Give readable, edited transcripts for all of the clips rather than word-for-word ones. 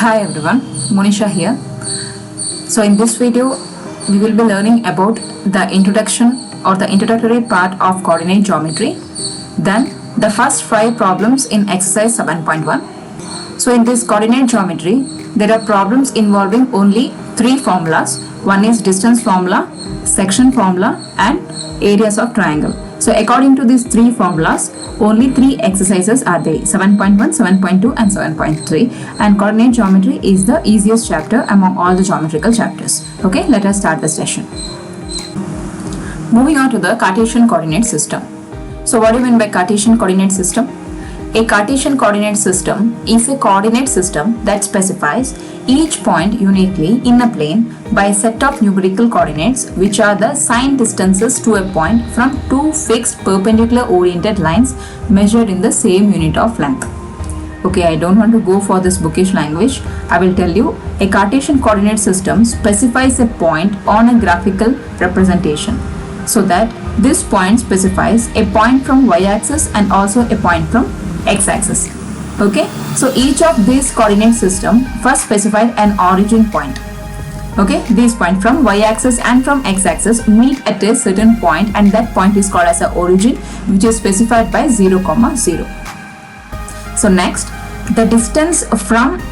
Hi everyone, Monisha here. So in this video, we will be learning about the introduction or the introductory part of coordinate geometry. Then the first 5 problems in exercise 7.1. So in this coordinate geometry, there are problems involving only 3 formulas. One is distance formula, section formula and areas of triangle. So according to these 3 formulas, only 3 exercises are there, 7.1, 7.2 and 7.3, and coordinate geometry is the easiest chapter among all the geometrical chapters. Okay, let us start the session. Moving on to the Cartesian coordinate system. So what do you mean by Cartesian coordinate system? A Cartesian coordinate system is a coordinate system that specifies each point uniquely in a plane by a set of numerical coordinates which are the signed distances to a point from 2 fixed perpendicular oriented lines measured in the same unit of length. Okay, I don't want to go for this bookish language. I will tell you, a Cartesian coordinate system specifies a point on a graphical representation, so that this point specifies a point from y-axis and also a point from x-axis. Okay, so each of these coordinate system first specified an origin point. Okay, these point from y-axis and from x-axis meet at a certain point, and that point is called as a origin, which is specified by 0, 0. So next, the distance from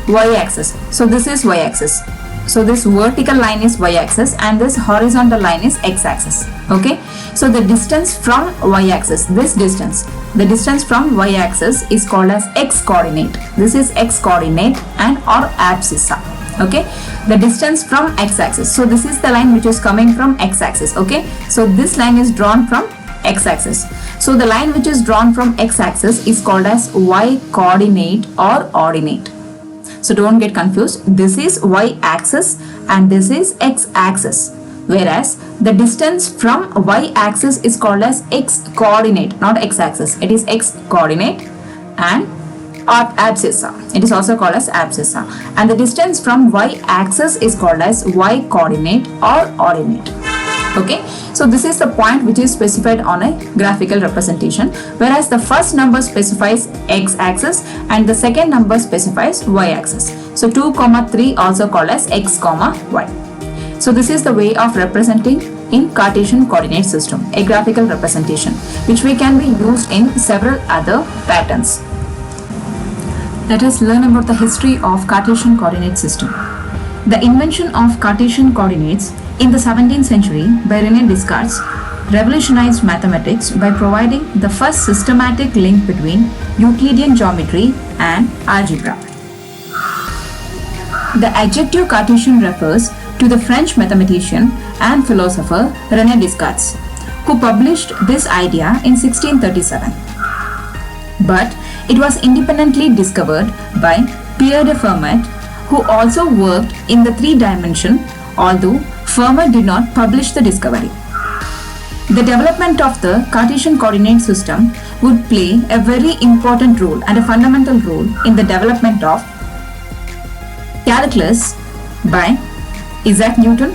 y-axis. So this is y-axis. So this vertical line is y-axis and this horizontal line is x-axis. Okay, so the distance from y-axis, this distance, the distance from y-axis is called as x-coordinate. This is x-coordinate and or abscissa. Okay, the distance from x-axis. So this is the line which is coming from x-axis. Okay, so this line is drawn from x-axis. So the line which is drawn from x-axis is called as y-coordinate or ordinate. So don't get confused. This is y-axis and this is x-axis. Whereas the distance from y-axis is called as x-coordinate, not x-axis. It is x-coordinate and abscissa. It is also called as abscissa. And the distance from y-axis is called as y-coordinate or ordinate. Okay, so this is the point which is specified on a graphical representation, whereas the first number specifies x-axis and the second number specifies y-axis. So 2, 3 also called as x, y. So this is the way of representing in Cartesian coordinate system, a graphical representation, which we can be used in several other patterns. Let us learn about the history of Cartesian coordinate system. The invention of Cartesian coordinates in the 17th century by René Descartes revolutionized mathematics by providing the first systematic link between Euclidean geometry and algebra. The adjective Cartesian refers to the French mathematician and philosopher René Descartes, who published this idea in 1637. But it was independently discovered by Pierre de Fermat, who also worked in the 3-dimension, although Fermat did not publish the discovery. The development of the Cartesian coordinate system would play a very important role and a fundamental role in the development of calculus by Isaac Newton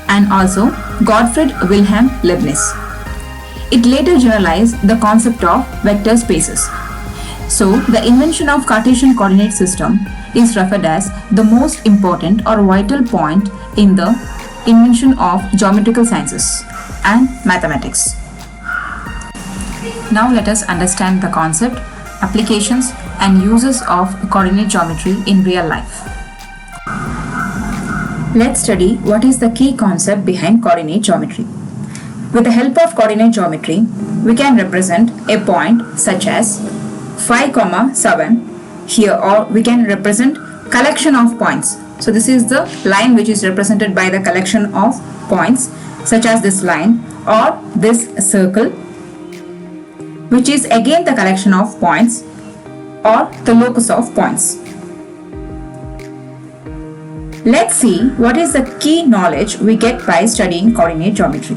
and also Gottfried Wilhelm Leibniz. It later generalized the concept of vector spaces. So the invention of Cartesian coordinate system is referred as the most important or vital point in the invention of geometrical sciences and mathematics. Now let us understand the concept, applications and uses of coordinate geometry in real life. Let's study what is the key concept behind coordinate geometry. With the help of coordinate geometry, we can represent a point such as 5, 7 here, or we can represent collection of points. So this is the line which is represented by the collection of points, such as this line or this circle, which is again the collection of points or the locus of points. Let's see what is the key knowledge we get by studying coordinate geometry.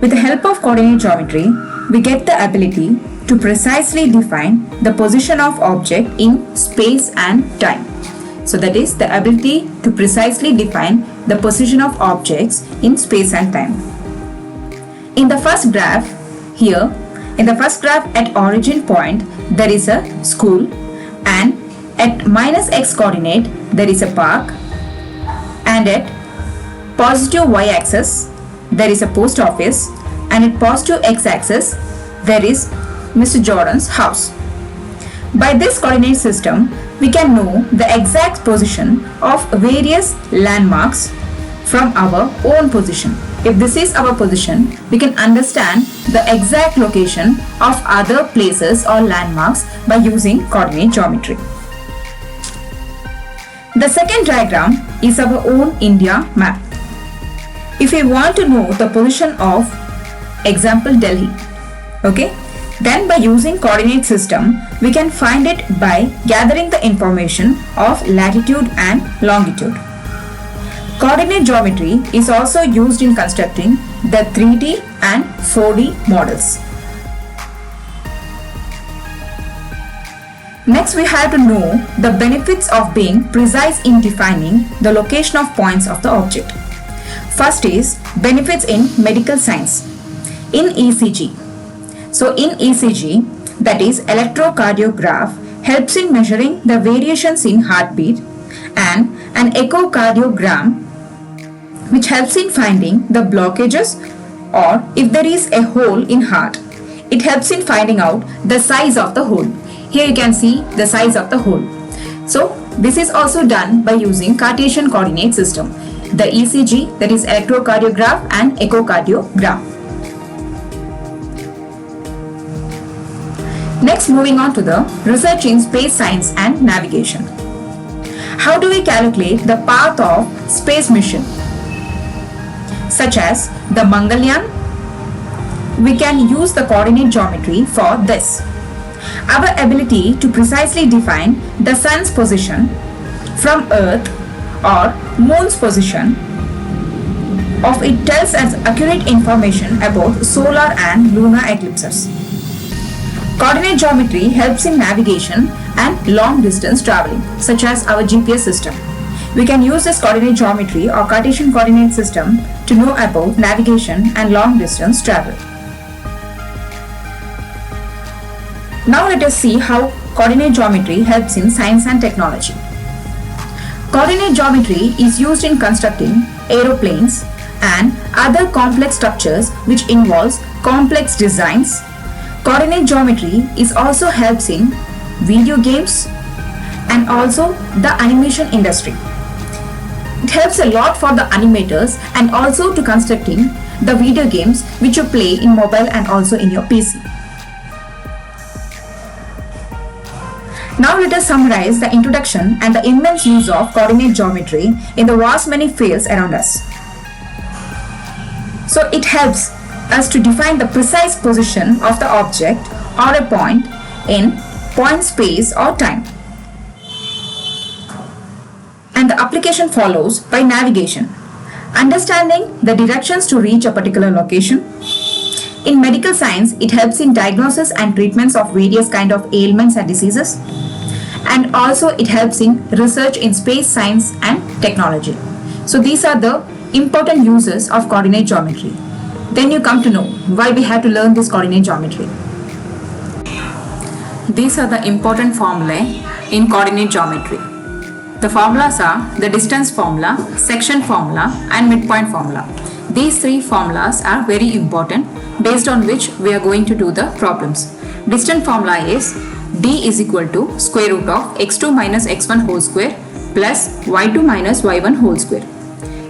With the help of coordinate geometry, we get the ability to precisely define the position of object in space and time. So that is the ability to precisely define the position of objects in space and time. In the first graph here, in the first graph at origin point, there is a school, and At minus x coordinate, there is a park, and at positive y-axis, there is a post office, and at positive x-axis, there is Mr. Jordan's house. By this coordinate system, we can know the exact position of various landmarks from our own position. If this is our position, we can understand the exact location of other places or landmarks by using coordinate geometry. The second diagram is our own India map. If we want to know the position of, example, Delhi, okay, then by using coordinate system, we can find it by gathering the information of latitude and longitude. Coordinate geometry is also used in constructing the 3D and 4D models. Next, we have to know the benefits of being precise in defining the location of points of the object. First is benefits in medical science. In ECG, so in ECG, that is electrocardiograph, helps in measuring the variations in heartbeat, and an echocardiogram, which helps in finding the blockages or if there is a hole in heart. It helps in finding out the size of the hole. Here you can see the size of the hole. So this is also done by using Cartesian coordinate system. The ECG, that is electrocardiograph, and echocardiogram. Next, moving on to the research in space science and navigation. How do we calculate the path of space mission? Such as the Mangalyaan, we can use the coordinate geometry for this. Our ability to precisely define the sun's position from Earth or moon's position of it tells us accurate information about solar and lunar eclipses. Coordinate geometry helps in navigation and long distance traveling, such as our GPS system. We can use this coordinate geometry or Cartesian coordinate system to know about navigation and long distance travel. Now let us see how coordinate geometry helps in science and technology. Coordinate geometry is used in constructing aeroplanes and other complex structures which involves complex designs. Coordinate geometry is also helps in video games and also the animation industry. It helps a lot for the animators and also to constructing the video games which you play in mobile and also in your PC. Now let us summarize the introduction and the immense use of coordinate geometry in the vast many fields around us. So it helps us to define the precise position of the object or a point in point space or time. And the application follows by navigation, understanding the directions to reach a particular location. In medical science, it helps in diagnosis and treatments of various kind of ailments and diseases. And also it helps in research in space science and technology. So these are the important uses of coordinate geometry. Then you come to know why we have to learn this coordinate geometry. These are the important formulae in coordinate geometry. The formulas are the distance formula, section formula, and midpoint formula. These three formulas are very important, based on which we are going to do the problems. Distance formula is d is equal to square root of x2 minus x1 whole square plus y2 minus y1 whole square.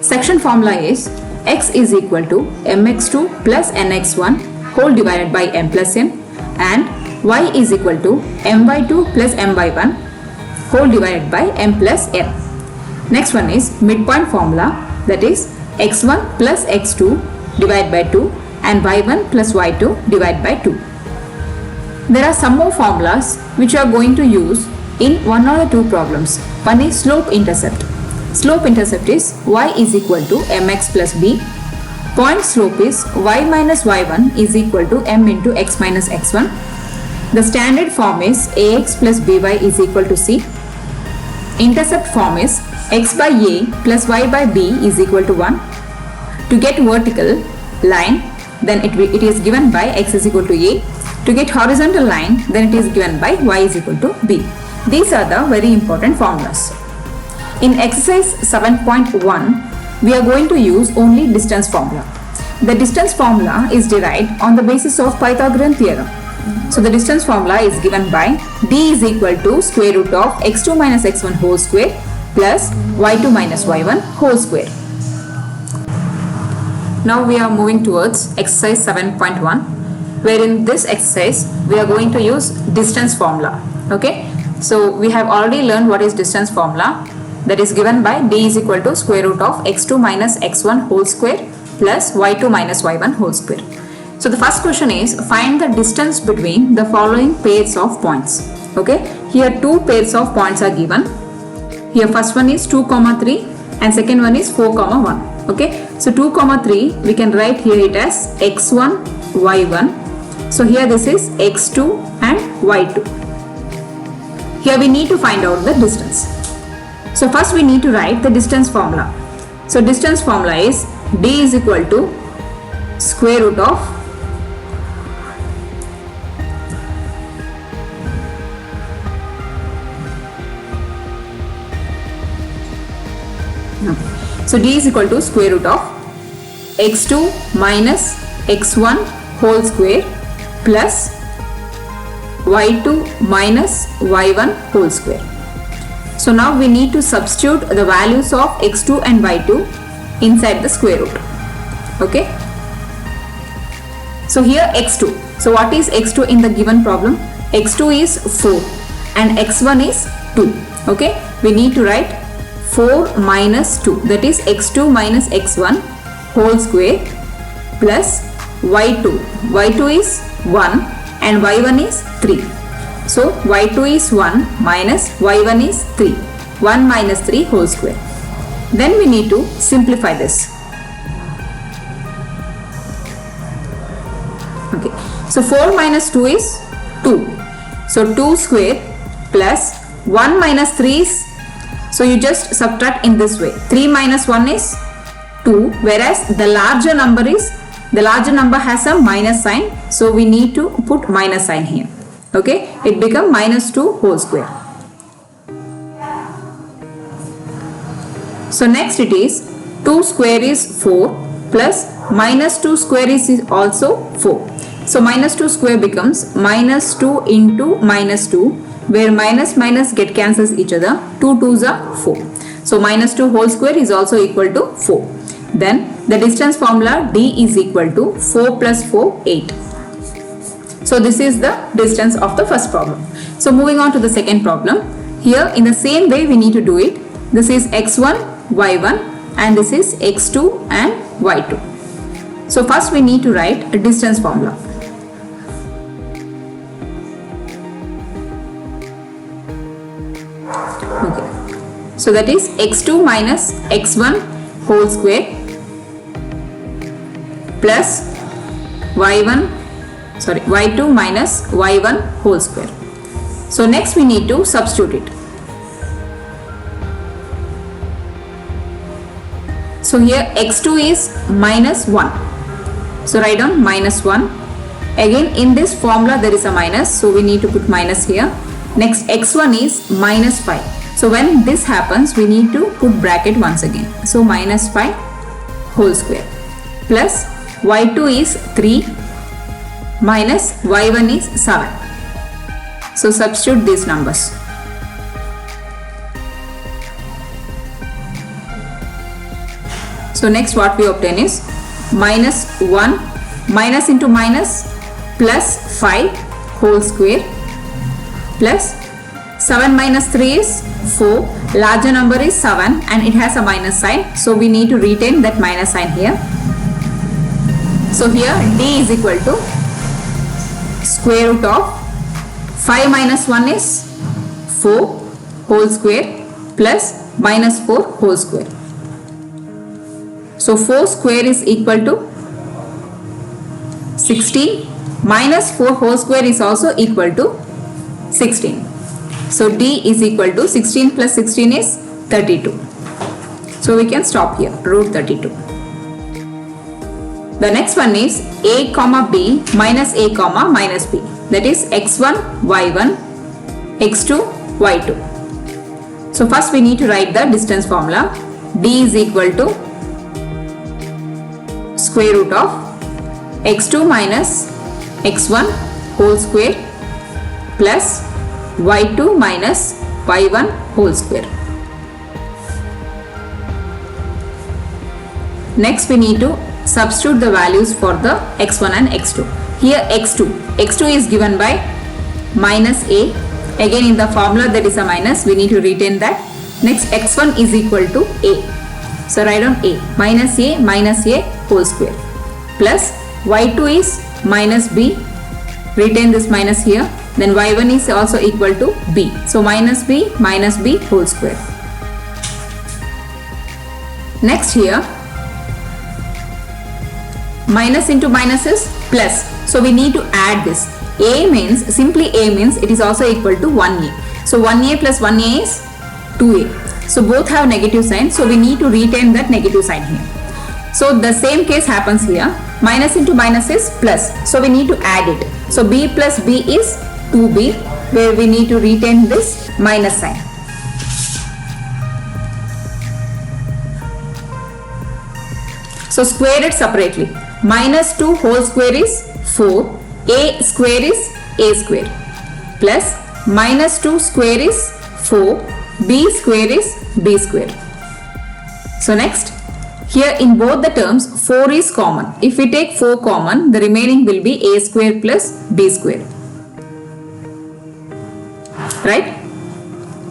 Section formula is x is equal to mx2 plus nx1 whole divided by m plus n, and y is equal to m by 2 plus m by 1 whole divided by m plus n. Next one is midpoint formula, that is x1 plus x2 divided by 2 and y1 plus y2 divided by 2. There are some more formulas which you are going to use in one or the two problems. One is slope intercept. Slope intercept is y is equal to mx plus b. Point slope is y minus y1 is equal to m into x minus x1. The standard form is ax plus by is equal to c. Intercept form is x by a plus y by b is equal to 1. To get vertical line, then it is given by x is equal to a. To get horizontal line, then it is given by y is equal to b. These are the very important formulas. In exercise 7.1, we are going to use only distance formula. The distance formula is derived on the basis of Pythagorean theorem. So the distance formula is given by d is equal to square root of x2 minus x1 whole square plus y2 minus y1 whole square. Now we are moving towards exercise 7.1, where in this exercise we are going to use distance formula. Okay, so we have already learned what is distance formula, that is given by d is equal to square root of x2 minus x1 whole square plus y2 minus y1 whole square. So the first question is, find the distance between the following pairs of points. Okay, here two pairs of points are given. Here first one is 2, 3 and second one is 4, 1. Okay, so 2, 3 we can write here it as x1, y1. So here this is x2 and y2. Here we need to find out the distance. So first we need to write the distance formula. So distance formula is d is equal to square root of So d is equal to square root of x2 minus x1 whole square plus y2 minus y1 whole square. So now we need to substitute the values of x2 and y2 inside the square root. Okay. So here x2. So what is x2 in the given problem? x2 is 4 and x1 is 2. Okay. We need to write 4 minus 2, that is x2 minus x1 whole square plus y2. y2 is 1 and y1 is 3. So y2 is 1 minus y1 is 3. 1 minus 3 whole square. Then we need to simplify this. Okay. So 4 minus 2 is 2. So 2 square plus 1 minus 3 is, so you just subtract in this way. 3 minus 1 is 2, whereas the larger number has a minus sign. So we need to put minus sign here. Okay, it becomes minus 2 whole square. So next it is 2 square is 4 plus minus 2 square is also 4. So minus 2 square becomes minus 2 into minus 2, where minus minus get cancels each other. 2 2s are 4. So minus 2 whole square is also equal to 4. Then the distance formula d is equal to 4 plus 4, 8. So this is the distance of the first problem. So moving on to the second problem. Here in the same way we need to do it. This is x1, y1 and this is x2 and y2. So first we need to write a distance formula. Okay. So that is x2 minus x1 whole square plus y2 minus y1 whole square. So next we need to substitute it. So here x2 is minus 1. So write down minus 1. Again in this formula there is a minus, so we need to put minus here. Next x1 is minus 5. So when this happens we need to put bracket once again. So minus 5 whole square plus y2 is 3 minus y1 is 7. So substitute these numbers. So next what we obtain is minus 1 minus into minus plus 5 whole square plus 7 minus 3 is 4. Larger number is 7 and it has a minus sign. So we need to retain that minus sign here. So here d is equal to square root of 5 minus 1 is 4 whole square plus minus 4 whole square. So 4 square is equal to 16 minus 4 whole square is also equal to 16. So d is equal to 16 plus 16 is 32. So we can stop here, root 32. The next one is a comma b minus a comma minus b. That is x1 y1 x2 y2. So first we need to write the distance formula. D is equal to square root of x2 minus x1 whole square plus y2 minus y1 whole square. Next we need to substitute the values for the x1 and x2. Here x2 is given by minus a. Again in the formula there is a minus, we need to retain that. Next x1 is equal to a. So write down a minus a whole square plus y2 is minus b. Retain this minus here. Then y1 is also equal to b. So minus b whole square. Next here minus into minus is plus. So we need to add this. Simply a means it is also equal to 1a. So 1a plus 1a is 2a. So both have negative sign. So we need to retain that negative sign here. So the same case happens here. Minus into minus is plus. So we need to add it. So b plus b is 2b, where we need to retain this minus sign. So square it separately. Minus 2 whole square is 4. A square is a square. Plus minus 2 square is 4. B square is b square. So next, here in both the terms 4 is common. If we take 4 common, the remaining will be a square plus b square. Right?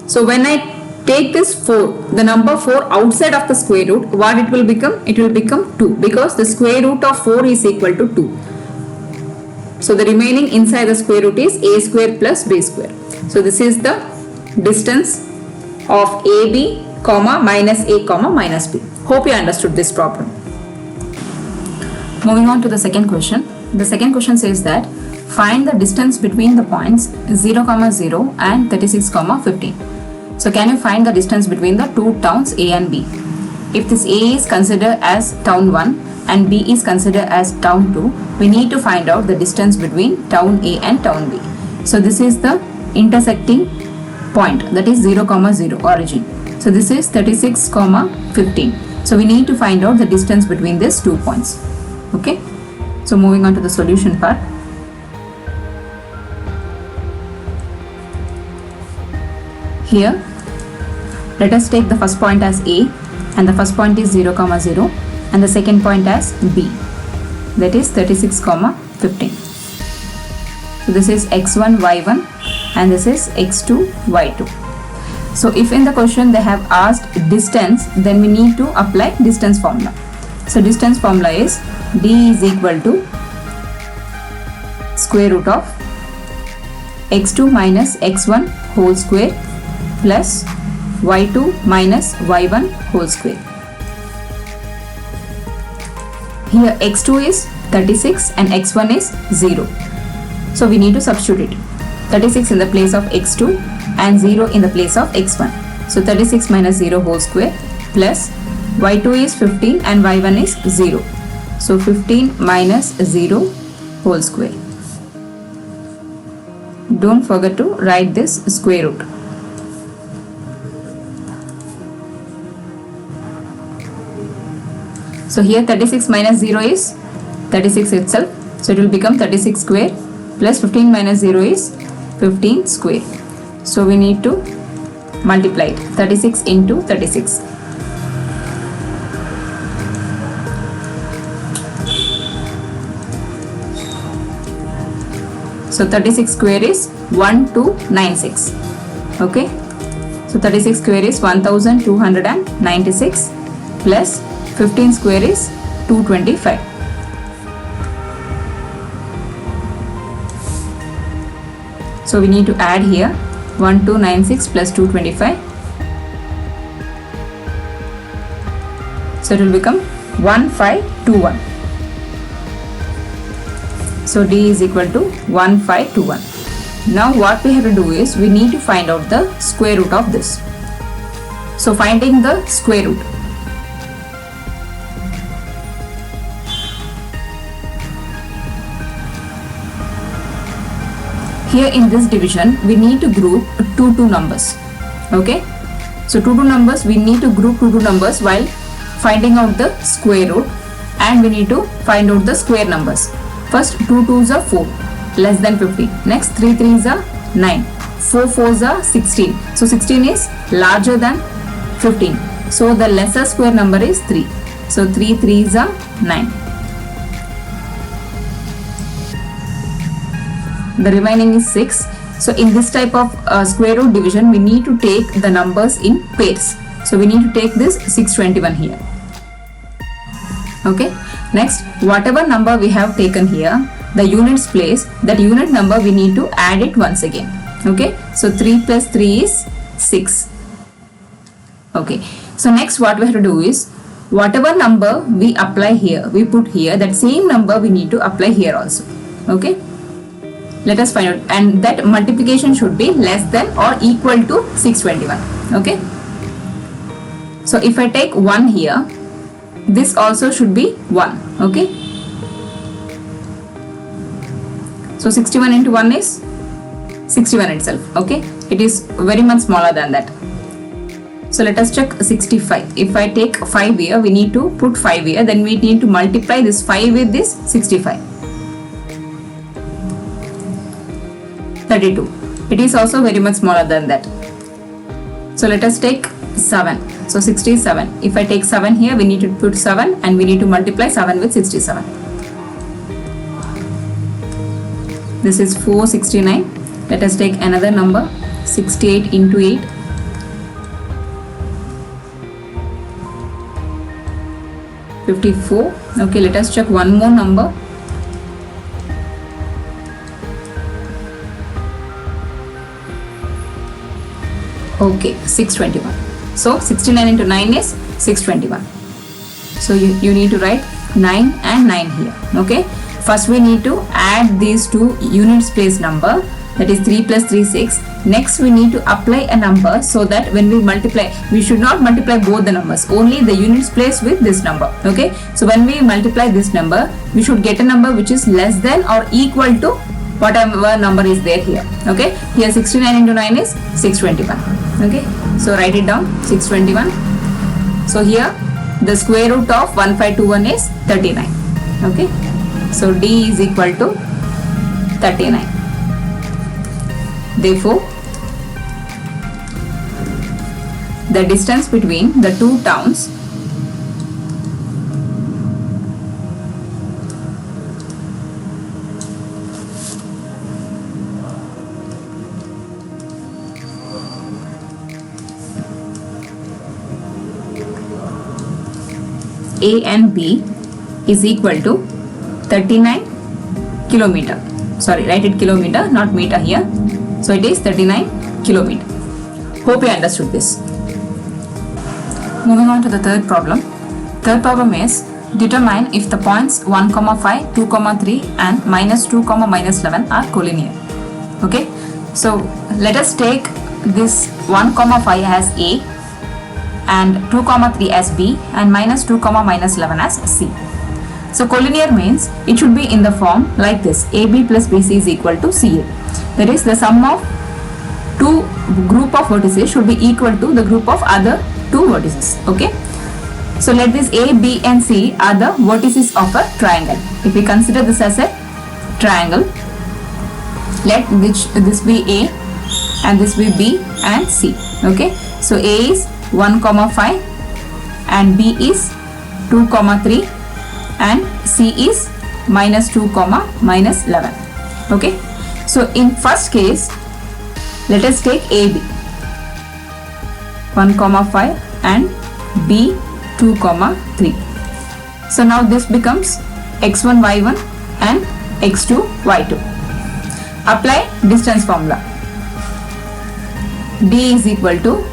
So when I take this 4, the number 4 outside of the square root, what it will become? It will become 2, because the square root of 4 is equal to 2. So the remaining inside the square root is a square plus b square. So this is the distance of AB, minus A, minus B. Hope you understood this problem. Moving on to the second question. The second question says that find the distance between the points 0, 0 and 36, 15. So can you find the distance between the two towns A and B? If this A is considered as town 1 and B is considered as town 2, we need to find out the distance between town A and town B. So this is the intersecting point, that is 0, 0 origin. So this is 36, 15. So we need to find out the distance between these 2 points. Okay. So moving on to the solution part. Here, let us take the first point as A, and the first point is 0, 0, and the second point as B, that is 36, 15. So this is x1, y1, and this is x2, y2. So if in the question they have asked distance, then we need to apply distance formula. So distance formula is D is equal to square root of x2 minus x1 whole square plus y2 minus y1 whole square. Here x2 is 36 and x1 is 0. So we need to substitute it. 36 in the place of x2 and 0 in the place of x1. So 36 minus 0 whole square plus y2 is 15 and y1 is 0. So 15 minus 0 whole square. Don't forget to write this square root. So here 36 minus 0 is 36 itself. So it will become 36 square plus 15 minus 0 is 15 square. So we need to multiply it. 36 into 36. So 36 square is 1296. Okay. So 36 square is 1296 plus 15 square is 225. So we need to add here 1296 plus 225. So it will become 1521. So D is equal to 1521. Now what we have to do is we need to find out the square root of this. So finding the square root. here in this division we need to group two numbers. Okay, so two numbers, we need to group two numbers while finding out the square root, and we need to find out the square numbers. First 2 2s are 4, less than 50. Next 3 3s are 9, 4 4s are 16. So 16 is larger than 15. So the lesser square number is 3. So 3 3s are 9. The remaining is 6. So in this type of square root division, we need to take the numbers in pairs. So we need to take this 621 here. Okay. Next, whatever number we have taken here, the units place, that unit number we need to add it once again. Okay. So 3 plus 3 is 6. Okay. So next what we have to do is, whatever number we apply here, we put here, that same number we need to apply here also. Okay. Let us find out, and that multiplication should be less than or equal to 621. Okay. So if I take 1 here, this also should be 1. Okay. So 61 into 1 is 61 itself. Okay. It is very much smaller than that. So let us check 65. If I take 5 here, we need to put 5 here. Then we need to multiply this 5 with this 65. 32. It is also very much smaller than that. So let us take 7. So 67. If I take 7 here, we need to put 7 and we need to multiply 7 with 67. This is 469. Let us take another number, 68 into 8. 54. Okay, let us check one more number. Okay, 621. So 69 into 9 is 621. So you need to write 9 and 9 here. Okay. First we need to add these two units place number, that is 3 plus 3 6. Next we need to apply a number, so that when we multiply, we should not multiply both the numbers, only the units place with this number. Okay. So when we multiply this number, we should get a number which is less than or equal to whatever number is there here. Okay. Here 69 into 9 is 621. Okay. So write it down, 621. So here the square root of 1521 is 39. Okay. So D is equal to 39. Therefore, the distance between the two towns A and B is equal to 39 kilometer. Sorry, write it kilometer, not meter here. So it is 39 kilometer. Hope you understood this. Moving on to the third problem. Third problem is, determine if the points 1, 5, 2, 3 and minus 2, minus 11 are collinear. Okay. So let us take this 1, 5 as A and 2, 3 as B and minus 2, minus 11 as C. So collinear means it should be in the form like this: AB plus BC is equal to CA. That is, the sum of two group of vertices should be equal to the group of other two vertices. Okay. So let this A, B and C are the vertices of a triangle. If we consider this as a triangle, let this be A and this be B and C. Okay. So A is 1, 5 and B is 2, 3 and C is minus 2, minus 11. Okay. So in first case, let us take AB 1, 5 and B 2, 3. So now this becomes x1 y1 and x2 y2. Apply distance formula. D is equal to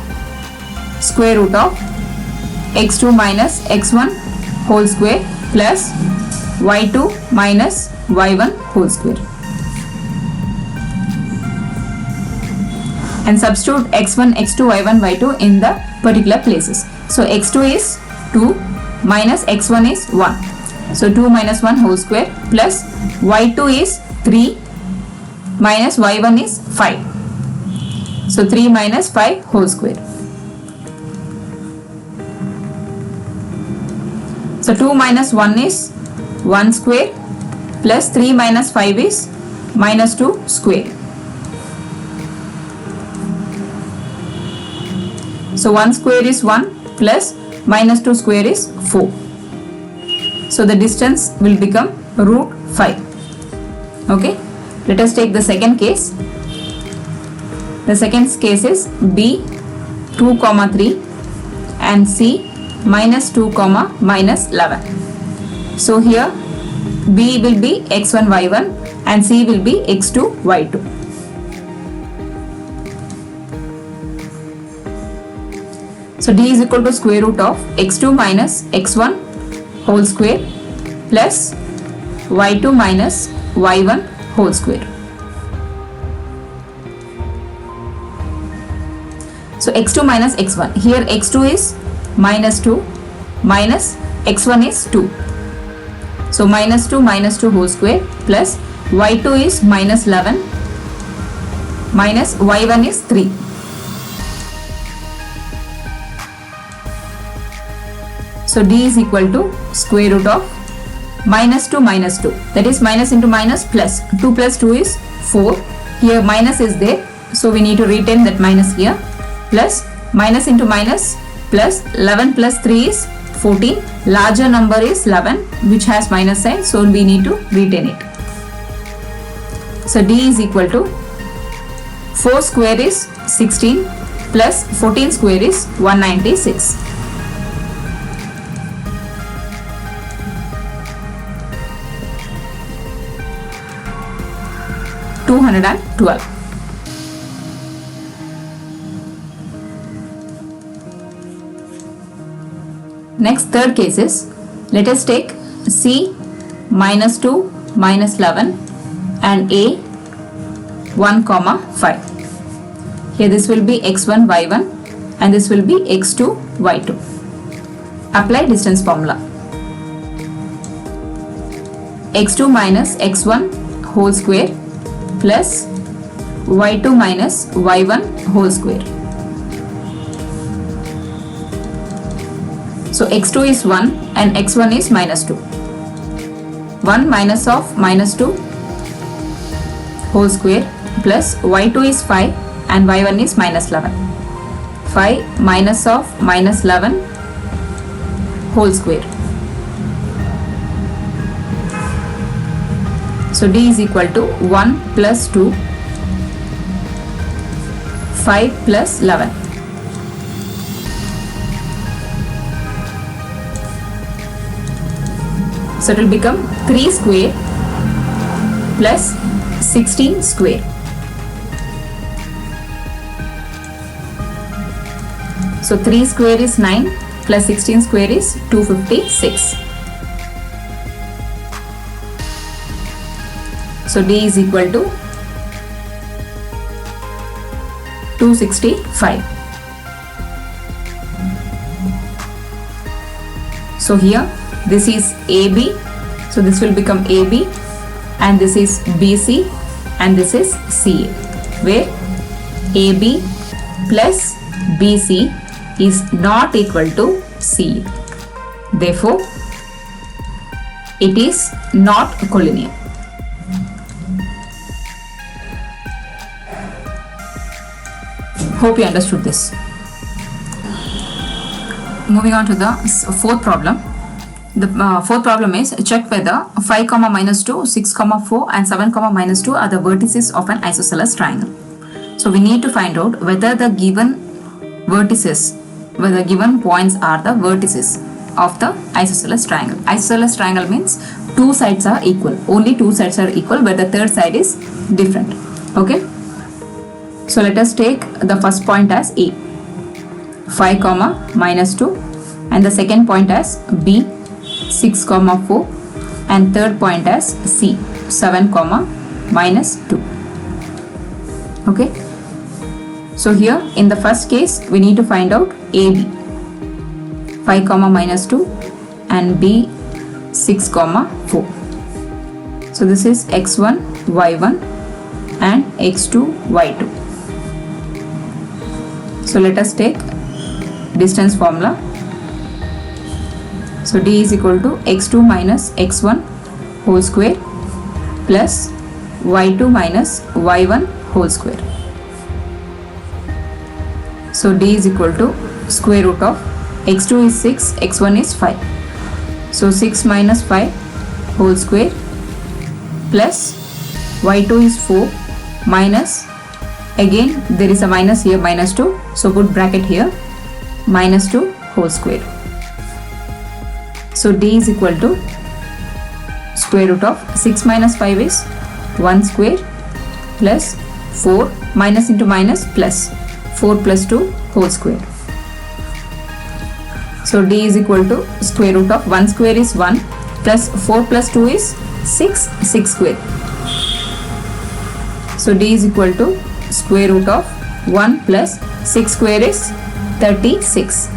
square root of x2 minus x1 whole square plus y2 minus y1 whole square. And substitute x1, x2, y1, y2 in the particular places. So x2 is 2 minus x1 is 1. So 2 minus 1 whole square plus y2 is 3 minus y1 is 5. So 3 minus 5 whole square. So 2 minus 1 is 1 square plus 3 minus 5 is minus 2 square. So 1 square is 1 plus minus 2 square is 4. So the distance will become root 5. Okay, let us take the second case. The second case is B 2 comma 3 and C minus 2 comma minus 11. So here B will be x1 y1 and C will be x2 y2. So D is equal to square root of x2 minus x1 whole square plus y2 minus y1 whole square. So x2 minus x1. Here x2 is minus 2 minus x1 is 2. So minus 2 whole square plus y2 is minus 11 minus y1 is 3. So D is equal to square root of minus 2 minus 2. That is minus into minus plus. 2 plus 2 is 4. Here minus is there. So we need to retain that minus here. Plus minus into minus plus 11 plus 3 is 14. Larger number is 11 which has minus sign. So we need to retain it. So D is equal to 4 square is 16 plus 14 square is 196. $212. Next third case is, let us take C minus 2 minus 11 and A 1 comma 5. Here this will be x1 y1 and this will be x2 y2. Apply distance formula. x2 minus x1 whole square plus y2 minus y1 whole square. So x2 is 1 and x1 is minus 2. 1 minus of minus 2 whole square plus y2 is 5 and y1 is minus 11. 5 minus of minus 11 whole square. So D is equal to 1 plus 2, 5 plus 11. So it will become 3 square plus 16 square. So 3 square is 9 plus 16 square is 256. So D is equal to 265. So here this is AB. So this will become AB and this is BC and this is CA, where AB plus BC is not equal to CA. Therefore, it is not collinear. Hope you understood this. Moving on to the fourth problem. The fourth problem is check whether 5 comma minus 2, 6 comma 4 and 7 comma minus 2 are the vertices of an isosceles triangle. So we need to find out whether the given vertices, whether given points are the vertices of the isosceles triangle. Isosceles triangle means two sides are equal. Only two sides are equal but the third side is different. Okay. So let us take the first point as A, 5 comma minus 2, and the second point as B, 6 comma 4, and third point as C, 7 comma minus 2. Okay. So here in the first case we need to find out AB, 5 comma minus 2 and B, 6 comma 4. So this is x1 y1 and x2 y2. So let us take distance formula. So d is equal to x2 minus x1 whole square plus y2 minus y1 whole square. So d is equal to square root of x2 is 6, x1 is 5. So 6 minus 5 whole square plus y2 is 4 minus, again there is a minus here, minus 2. So put bracket here, minus 2 whole square. So d is equal to square root of 6 minus 5 is 1 square plus 4 minus into minus plus 4 plus 2 whole square. So d is equal to square root of 1 square is 1 plus 4 plus 2 is 6, 6 square. So d is equal to square root of 1 plus 6 square is 36.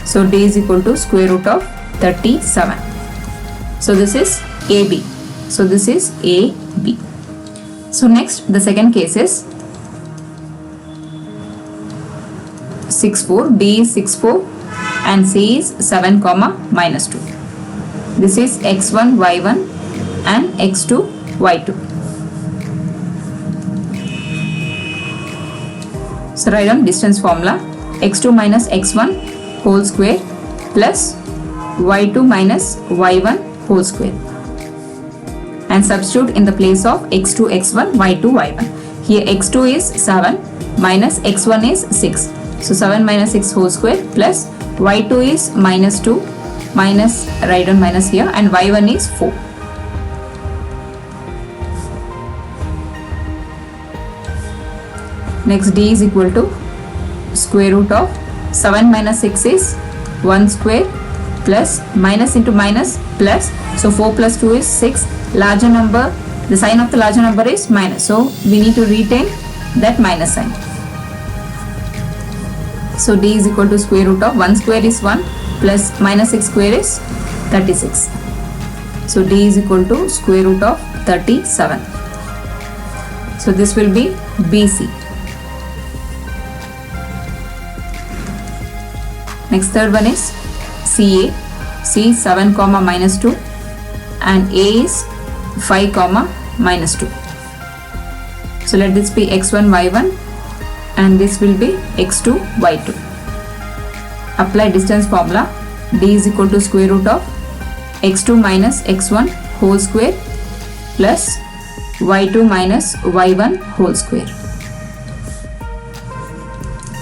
So d is equal to square root of 37. So this is AB. So this is AB. So next the second case is 6, 4. B is 6, 4 and C is 7, minus 2. This is x1, y1 and x2, y2. So write down distance formula. x2 minus x1 whole square plus y2 minus y1 whole square. And substitute in the place of x2, x1, y2, y1. Here x2 is 7 minus x1 is 6. So 7 minus 6 whole square plus y2 is minus 2 minus, write down minus here, and y1 is 4. Next d is equal to square root of 7 minus 6 is 1 square plus minus into minus plus, so 4 plus 2 is 6. Larger number, the sign of the larger number is minus, so we need to retain that minus sign. So d is equal to square root of 1 square is 1 plus minus 6 square is 36. So d is equal to square root of 37. So this will be BC. Next third one is CA. C is 7, minus 2 and A is 5, minus 2. So let this be x1, y1 and this will be x2, y2. Apply distance formula. D is equal to square root of x2 minus x1 whole square plus y2 minus y1 whole square.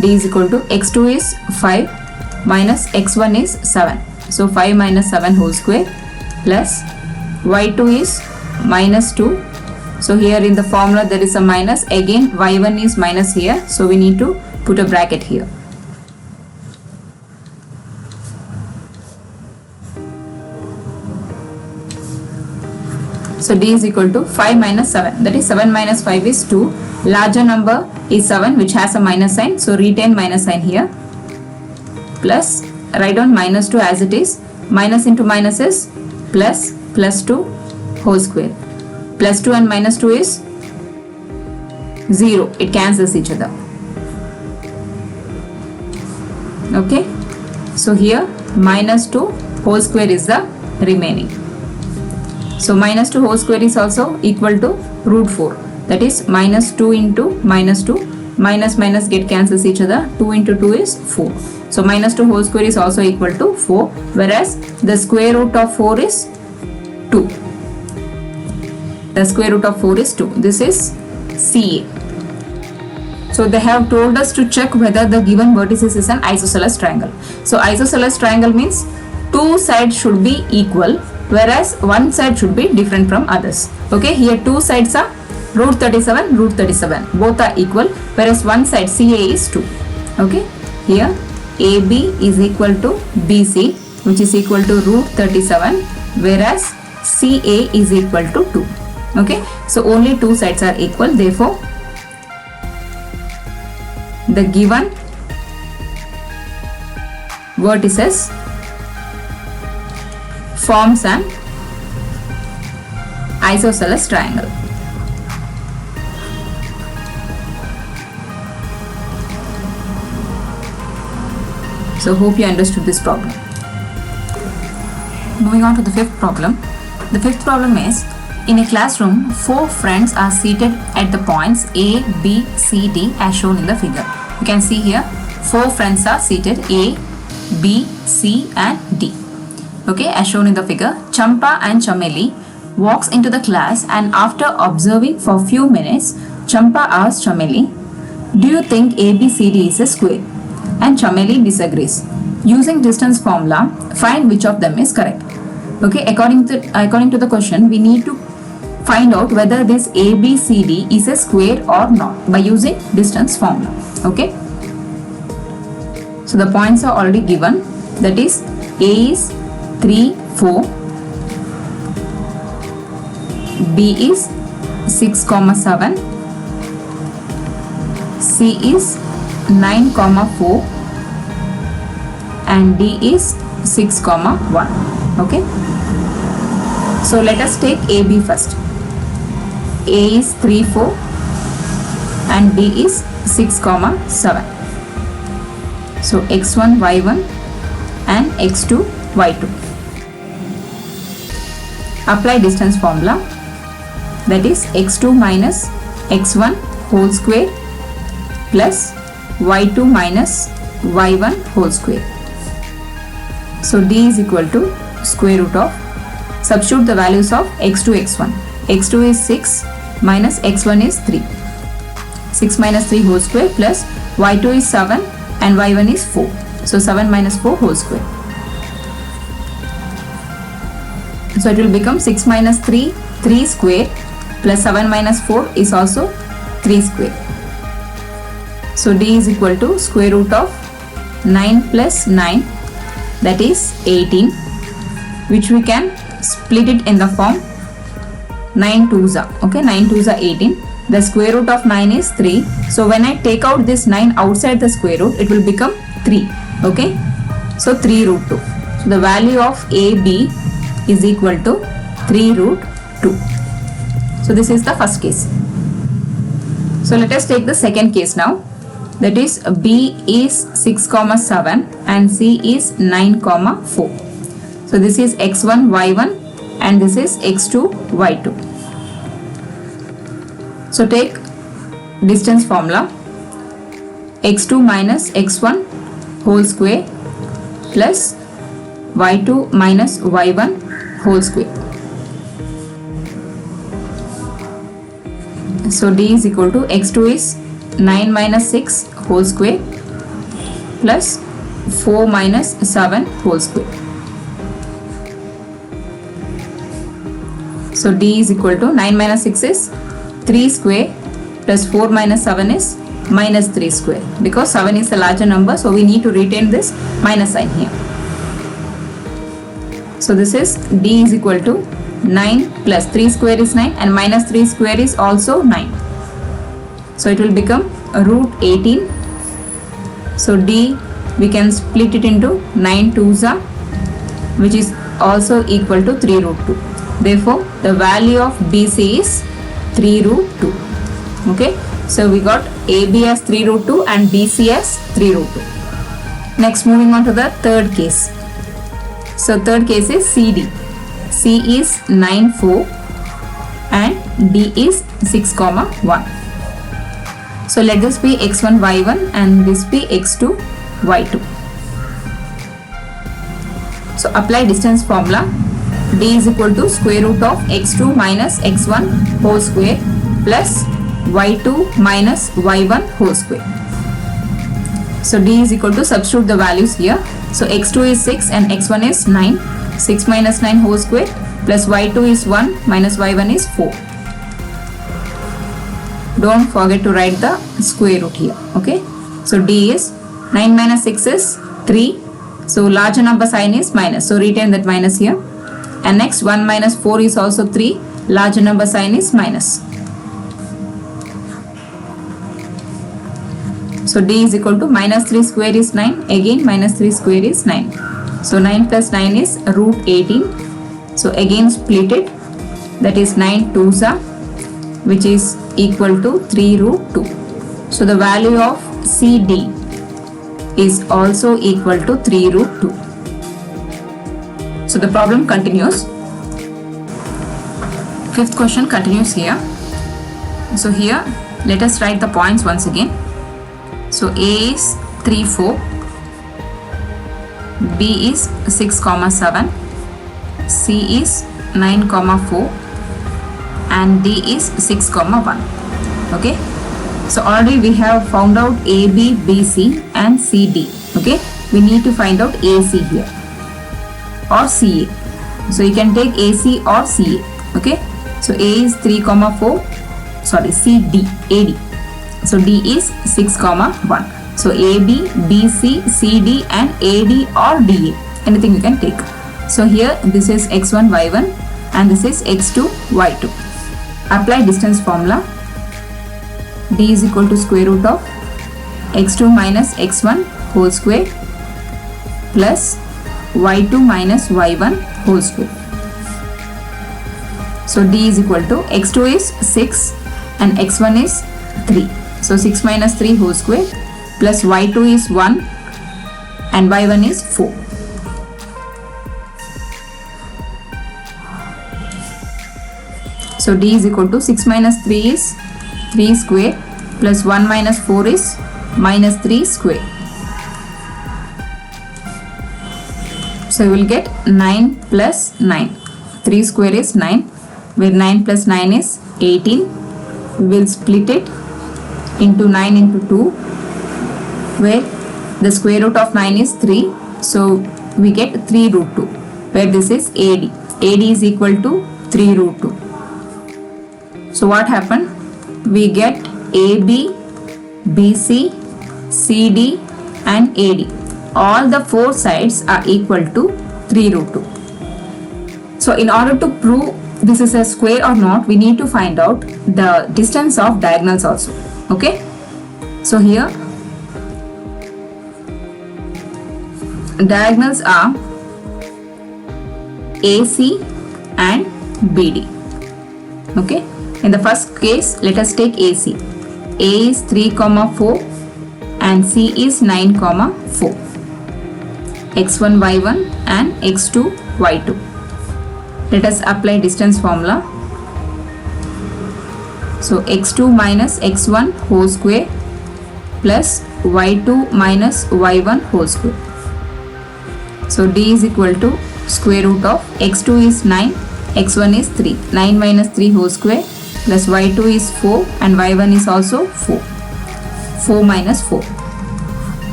D is equal to x2 is 5 minus x1 is 7. So 5 minus 7 whole square plus y2 is minus 2. So here in the formula there is a minus, again y1 is minus here, so we need to put a bracket here. So d is equal to 5 minus 7, that is 7 minus 5 is 2. Larger number is 7 which has a minus sign, so retain minus sign here, plus write down minus 2 as it is. Minus into minus is plus, plus 2 whole square. Plus 2 and minus 2 is 0. It cancels each other. Okay. So here minus 2 whole square is the remaining. So minus 2 whole square is also equal to root 4. That is minus 2 into minus 2. Minus minus get cancels each other. 2 into 2 is 4. So minus 2 whole square is also equal to 4. Whereas the square root of 4 is 2. The square root of 4 is 2. This is CA. So they have told us to check whether the given vertices is an isosceles triangle. So isosceles triangle means two sides should be equal, whereas one side should be different from others. Okay, here two sides are root 37, root 37. Both are equal, whereas one side CA is 2. Okay, here AB is equal to BC, which is equal to root 37, whereas CA is equal to 2. Okay, so only two sides are equal. Therefore, the given vertices forms an isosceles triangle. So hope you understood this problem. Moving on to the fifth problem. The fifth problem is, in a classroom, 4 friends are seated at the points A, B, C, D as shown in the figure. You can see here 4 friends are seated A, B, C and D. Okay, as shown in the figure, Champa and Chameli walks into the class, and after observing for few minutes, Champa asks Chameli, "Do you think ABCD is a square?" And Chameli disagrees. Using distance formula, find which of them is correct. Okay, according to the question, we need to find out whether this ABCD is a square or not by using distance formula. Okay, so the points are already given. That is, A is 3, 4, B is 6, 7, C is 9, 4 and D is 6, 1. Okay, so let us take AB first. A is 3, 4 and B is 6, 7. So x1, y1 and x2, y2. Apply distance formula, that is x2 minus x1 whole square plus y2 minus y1 whole square. So D is equal to square root of, substitute the values of x2, x1. x2 is 6 minus x1 is 3. 6 minus 3 whole square plus y2 is 7 and y1 is 4. So 7 minus 4 whole square. So it will become 6 minus 3, 3 square plus 7 minus 4 is also 3 square. So D is equal to square root of 9 plus 9, that is 18, which we can split it in the form 9 2s are. Okay, 9 2s are 18. The square root of 9 is 3. So when I take out this 9 outside the square root, it will become 3. Okay, so 3 root 2. So the value of AB is equal to 3 root 2. So this is the first case. So let us take the second case now. That is, B is 6, 7 and C is 9, 4. So this is x1, y1 and this is x2, y2. So take distance formula, x2 minus x1 whole square plus y2 minus y1 whole square. So D is equal to x2 is 9 minus 6 whole square plus 4 minus 7 whole square. So D is equal to 9 minus 6 is 3 square plus 4 minus 7 is minus 3 square, because 7 is a larger number, so we need to retain this minus sign here. So this is D is equal to 9 plus 3 square is 9 and minus 3 square is also 9. So it will become root 18. So D we can split it into 9 2s are, which is also equal to 3 root 2. Therefore the value of BC is 3 root 2. Okay, so we got AB as 3 root 2 and BC as 3 root 2. Next, moving on to the third case. So third case is CD. C is 9, 4 and D is 6, 1. So let this be x1, y1 and this be x2, y2. So apply distance formula. D is equal to square root of x2 minus x1 whole square plus y2 minus y1 whole square. So D is equal to, substitute the values here. So x2 is 6 and x1 is 9. 6 minus 9 whole square plus y2 is 1 minus y1 is 4. Don't forget to write the square root here. Okay, so D is 9 minus 6 is 3. So larger number sign is minus, so retain that minus here. And next 1 minus 4 is also 3. Larger number sign is minus. So D is equal to minus 3 square is 9. Again minus 3 square is 9. So 9 plus 9 is root 18. So again split it. That is 9 2s are, which is equal to 3 root 2. So the value of CD is also equal to 3 root 2. So the problem continues. Fifth question continues here. So here let us write the points once again. So A is 3, 4, B is 6, 7, C is 9, 4, and D is 6, 1. Okay. So already we have found out A, B, B, C and C, D. Okay. We need to find out AC here or CA. So you can take AC or CA. Okay. So A is 3, 4. Sorry, CD, AD. So D is 6, 1. So AB, BC, CD and AD or DA. Anything you can take. So here this is x1, y1 and this is x2, y2. Apply distance formula. D is equal to square root of x2 minus x1 whole square plus y2 minus y1 whole square. So D is equal to x2 is 6 and x1 is 3. So 6 minus 3 whole square plus y2 is 1 and y1 is 4. So D is equal to 6 minus 3 is 3 square plus 1 minus 4 is minus 3 square. So you will get 9 plus 9. 3 square is 9, where 9 plus 9 is 18. We will split it into 9 into 2, where the square root of 9 is 3. So we get 3 root 2, where this is AD. AD is equal to 3 root 2. So what happened? We get AB, BC, CD and AD. All the four sides are equal to 3 root 2. So in order to prove this is a square or not, we need to find out the distance of diagonals also. Okay. So here diagonals are AC and BD. Okay. In the first case, let us take AC. A is 3, 4 and C is 9, 4. x1, y1 and x2, y2. Let us apply distance formula. So x2 minus x1 whole square plus y2 minus y1 whole square. So D is equal to square root of x2 is 9, x1 is 3. 9 minus 3 whole square plus y2 is 4 and y1 is also 4. 4 minus 4.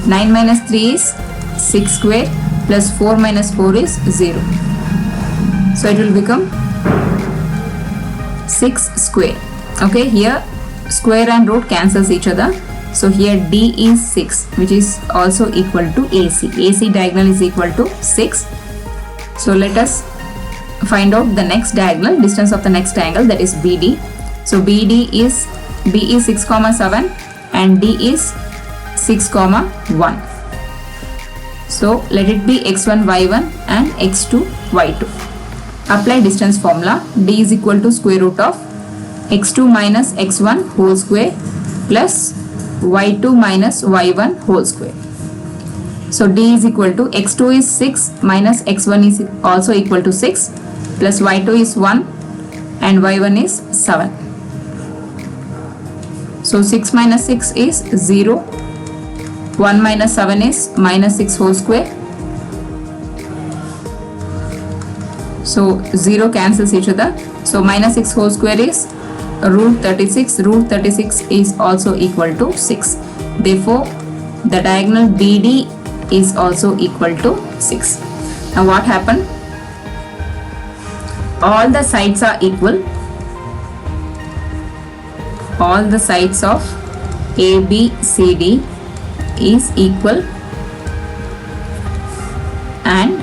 9 minus 3 is 6 square plus 4 minus 4 is 0. So it will become 6 square. Okay, here square and root cancels each other. So here D is 6, which is also equal to AC. AC diagonal is equal to 6. So let us find out the next diagonal, distance of the next angle, that is BD. So B is 6, 7 and D is 6, 1. So let it be x1, y1 and x2, y2. Apply distance formula. D is equal to square root of x2 minus x1 whole square plus y2 minus y1 whole square. So D is equal to x2 is 6 minus x1 is also equal to 6 plus y2 is 1 and y1 is 7. So 6 minus 6 is 0. 1 minus 7 is minus 6 whole square. So 0 cancels each other. So minus 6 whole square is root 36. Root 36 is also equal to 6. Therefore, the diagonal BD is also equal to 6. Now what happened? All the sides are equal. All the sides of ABCD is equal and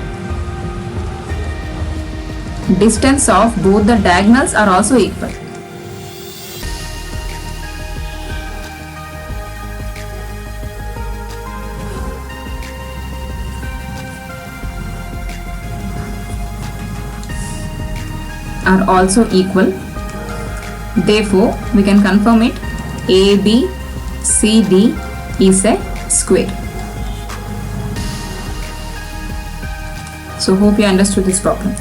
distance of both the diagonals are also equal. Are also equal. Therefore, we can confirm it. ABCD is a square. So hope you understood this problem.